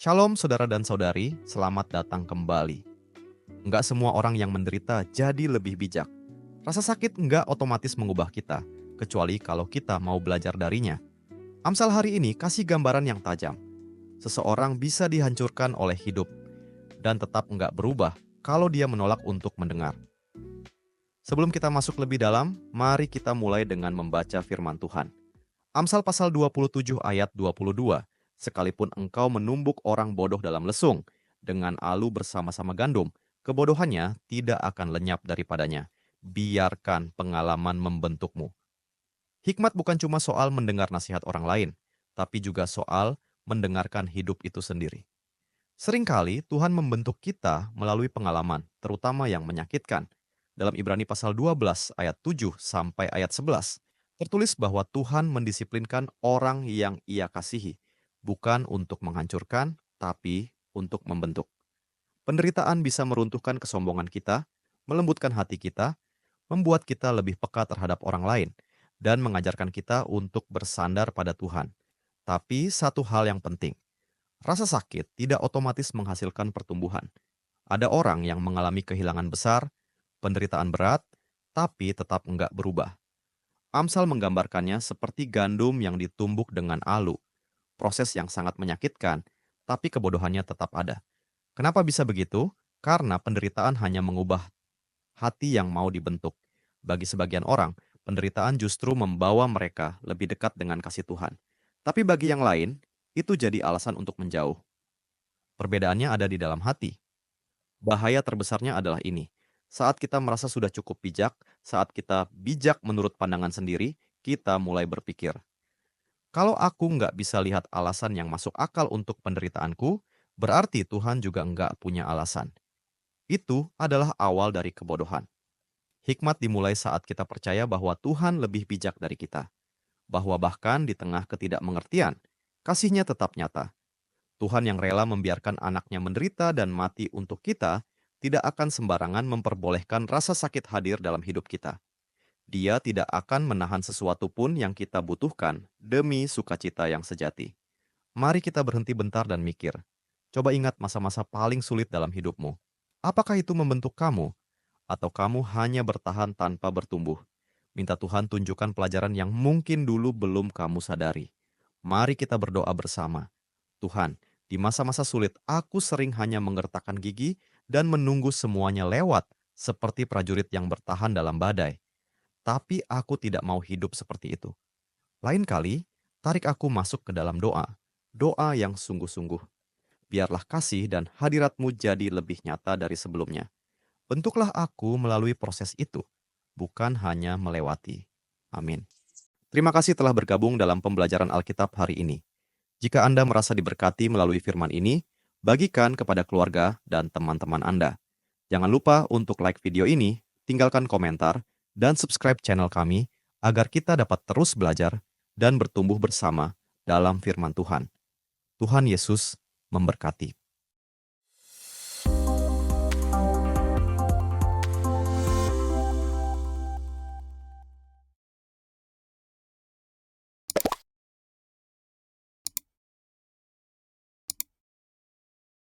Shalom saudara dan saudari, selamat datang kembali. Enggak semua orang yang menderita jadi lebih bijak. Rasa sakit enggak otomatis mengubah kita, kecuali kalau kita mau belajar darinya. Amsal hari ini kasih gambaran yang tajam. Seseorang bisa dihancurkan oleh hidup dan tetap enggak berubah kalau dia menolak untuk mendengar. Sebelum kita masuk lebih dalam, mari kita mulai dengan membaca firman Tuhan. Amsal pasal 27 ayat 22. Sekalipun engkau menumbuk orang bodoh dalam lesung, dengan alu bersama-sama gandum, kebodohannya tidak akan lenyap daripadanya. Biarkan pengalaman membentukmu. Hikmat bukan cuma soal mendengar nasihat orang lain, tapi juga soal mendengarkan hidup itu sendiri. Seringkali Tuhan membentuk kita melalui pengalaman, terutama yang menyakitkan. Dalam Ibrani pasal 12 ayat 7 sampai ayat 11, tertulis bahwa Tuhan mendisiplinkan orang yang Ia kasihi, bukan untuk menghancurkan, tapi untuk membentuk. Penderitaan bisa meruntuhkan kesombongan kita, melembutkan hati kita, membuat kita lebih peka terhadap orang lain, dan mengajarkan kita untuk bersandar pada Tuhan. Tapi satu hal yang penting, rasa sakit tidak otomatis menghasilkan pertumbuhan. Ada orang yang mengalami kehilangan besar, penderitaan berat, tapi tetap enggak berubah. Amsal menggambarkannya seperti gandum yang ditumbuk dengan alu, proses yang sangat menyakitkan, tapi kebodohannya tetap ada. Kenapa bisa begitu? Karena penderitaan hanya mengubah hati yang mau dibentuk. Bagi sebagian orang, penderitaan justru membawa mereka lebih dekat dengan kasih Tuhan. Tapi bagi yang lain, itu jadi alasan untuk menjauh. Perbedaannya ada di dalam hati. Bahaya terbesarnya adalah ini. Saat kita merasa sudah cukup bijak, saat kita bijak menurut pandangan sendiri, kita mulai berpikir, kalau aku nggak bisa lihat alasan yang masuk akal untuk penderitaanku, berarti Tuhan juga nggak punya alasan. Itu adalah awal dari kebodohan. Hikmat dimulai saat kita percaya bahwa Tuhan lebih bijak dari kita. Bahwa bahkan di tengah ketidakmengertian, kasih-Nya tetap nyata. Tuhan yang rela membiarkan anaknya menderita dan mati untuk kita, tidak akan sembarangan memperbolehkan rasa sakit hadir dalam hidup kita. Dia tidak akan menahan sesuatu pun yang kita butuhkan demi sukacita yang sejati. Mari kita berhenti bentar dan mikir. Coba ingat masa-masa paling sulit dalam hidupmu. Apakah itu membentuk kamu? Atau kamu hanya bertahan tanpa bertumbuh? Minta Tuhan tunjukkan pelajaran yang mungkin dulu belum kamu sadari. Mari kita berdoa bersama. Tuhan, di masa-masa sulit aku sering hanya menggertakkan gigi dan menunggu semuanya lewat seperti prajurit yang bertahan dalam badai. Tapi aku tidak mau hidup seperti itu. Lain kali, tarik aku masuk ke dalam doa. Doa yang sungguh-sungguh. Biarlah kasih dan hadirat-Mu jadi lebih nyata dari sebelumnya. Bentuklah aku melalui proses itu, bukan hanya melewati. Amin. Terima kasih telah bergabung dalam pembelajaran Alkitab hari ini. Jika Anda merasa diberkati melalui firman ini, bagikan kepada keluarga dan teman-teman Anda. Jangan lupa untuk like video ini, tinggalkan komentar, dan subscribe channel kami agar kita dapat terus belajar dan bertumbuh bersama dalam firman Tuhan. Tuhan Yesus memberkati.